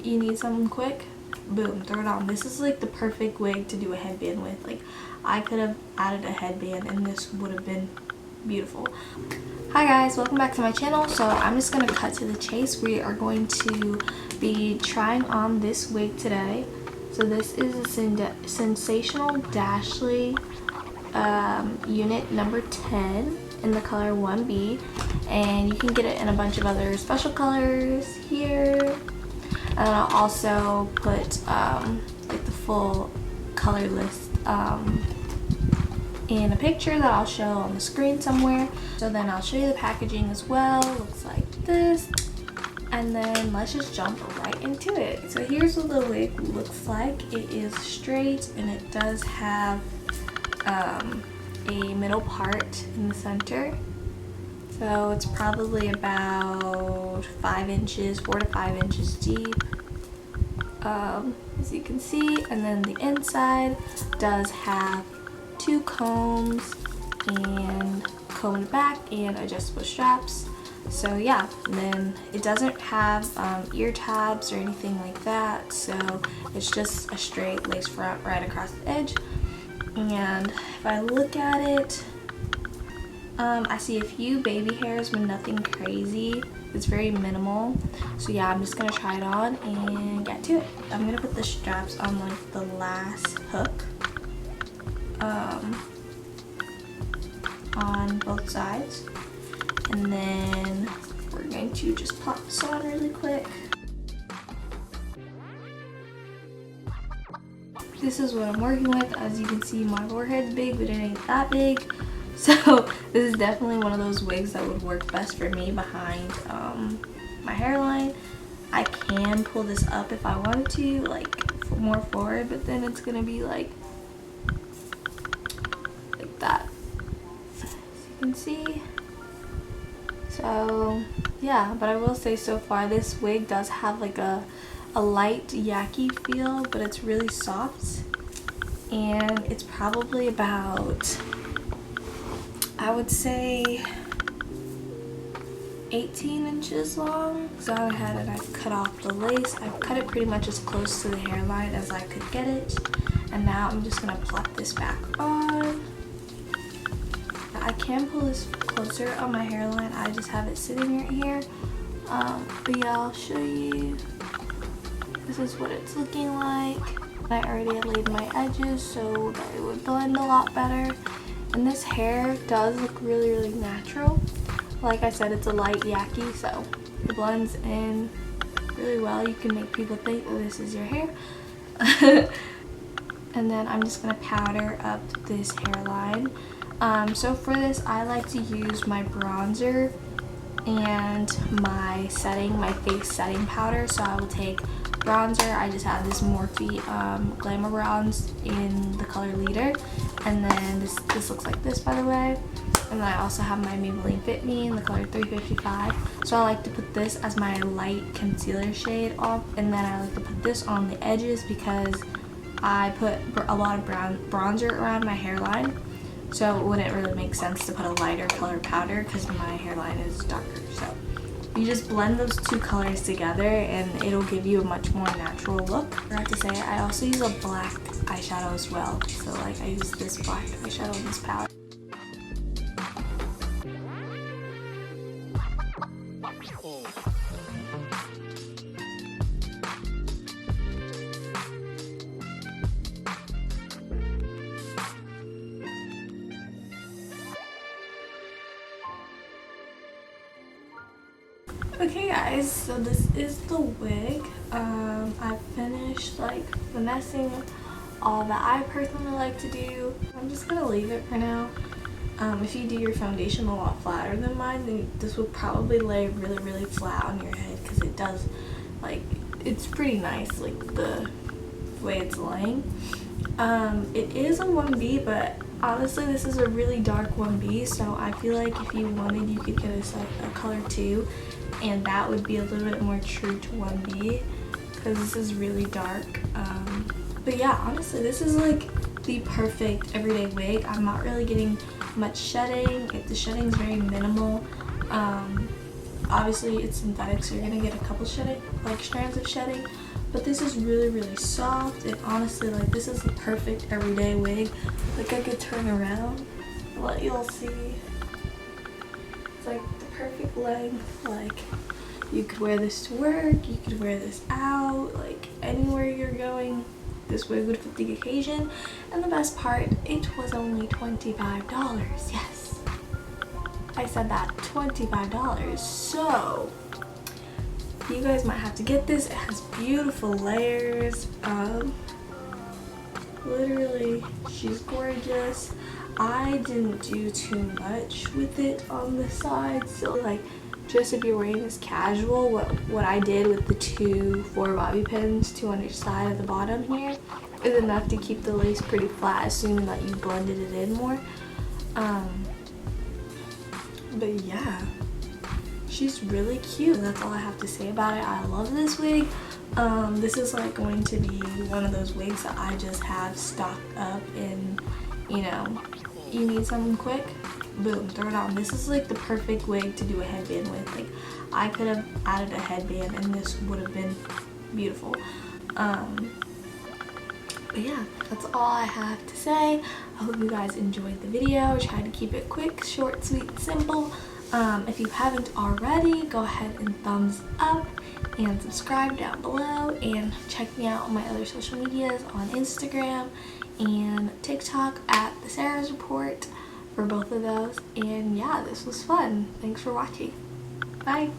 you need something quick, boom, throw it on. This is like the perfect wig to do a headband with. Like, I could have added a headband and this would have been beautiful. Hi guys, welcome back to my channel. So I'm just gonna cut to the chase. We are going to be trying on this wig today. So this is a Sensational Dashly unit number 10 in the color 1B, and you can get it in a bunch of other special colors here. And I'll also put like the full color list in a picture that I'll show on the screen somewhere. So then I'll show you the packaging as well. Looks like this. And then let's just jump right into it. So here's what the wig looks like. It is straight and it does have a middle part in the center. So it's probably about 5 inches, 4 to 5 inches deep, as you can see. And then the inside does have 2 combs and comb in the back and adjustable straps. So yeah, and then it doesn't have ear tabs or anything like that, so it's just a straight lace front right across the edge. And if I look at it, I see a few baby hairs but nothing crazy. It's very minimal. So yeah, I'm just gonna try it on and get to it. I'm gonna put the straps on like the last hook on both sides. And then we're going to just pop this on really quick. This is what I'm working with. As you can see, my forehead's big, but it ain't that big. So this is definitely one of those wigs that would work best for me behind my hairline. I can pull this up if I wanted to, like more forward, but then it's gonna be like that. As you can see. So yeah, but I will say so far this wig does have like a light yucky feel, but it's really soft, and it's probably about, I would say, 18 inches long. So I went ahead and I cut off the lace. I cut it pretty much as close to the hairline as I could get it, and now I'm just gonna plop this back on. I can pull this closer on my hairline, I just have it sitting right here. But yeah, I'll show you. This is what it's looking like. I already had laid my edges so that it would blend a lot better. And this hair does look really, really natural. Like I said, it's a light yaki, so it blends in really well. You can make people think that this is your hair. And then I'm just gonna powder up this hairline. So for this, I like to use my bronzer and my face setting powder. So I will take bronzer. I just have this Morphe Glamour Bronze in the color Leader, and then this looks like this, by the way. And then I also have my Maybelline Fit Me in the color 355. So I like to put this as my light concealer shade off, and then I like to put this on the edges because I put a lot of bronzer around my hairline. So it wouldn't really make sense to put a lighter color powder because my hairline is darker. So you just blend those 2 colors together and it'll give you a much more natural look. I forgot to say, I also use a black eyeshadow as well. So like I use this black eyeshadow in this palette. Okay guys, so this is the wig. I finished like finessing all that I personally like to do. I'm just gonna leave it for now. If you do your foundation a lot flatter than mine, then this will probably lay really, really flat on your head because it does, like, it's pretty nice, like the way it's laying. It is a 1B, but honestly this is a really dark 1B, so I feel like if you wanted you could get a color 2, and that would be a little bit more true to 1B because this is really dark. But yeah, honestly this is like the perfect everyday wig. I'm not really getting much shedding. The shedding is very minimal. Obviously it's synthetic, so you're gonna get a like strands of shedding, but this is really, really soft, and honestly, like, this is the perfect everyday wig. Like, I could turn around and let y'all see. It's like the perfect length. Like, you could wear this to work, you could wear this out, like anywhere you're going, this wig would fit the occasion. And the best part, it was only $25. Yes, I said that, $25. So you guys might have to get this. It has beautiful layers. Literally, she's gorgeous. I didn't do too much with it on the side, so like, just if you're wearing this casual, what I did with the 4 bobby pins, 2 on each side of the bottom here, is enough to keep the lace pretty flat, assuming that you blended it in more. But yeah, she's really cute. That's all I have to say about it. I love this wig. This is like going to be one of those wigs that I just have stocked up in, you know, you need something quick, boom, throw it on. This is like the perfect wig to do a headband with. Like, I could have added a headband and this would have been beautiful. But yeah, that's all I have to say. I hope you guys enjoyed the video. I tried to keep it quick, short, sweet, simple. If you haven't already, go ahead and thumbs up and subscribe down below, and check me out on my other social medias on Instagram and TikTok at The Sarah's Report for both of those. And yeah, this was fun. Thanks for watching. Bye.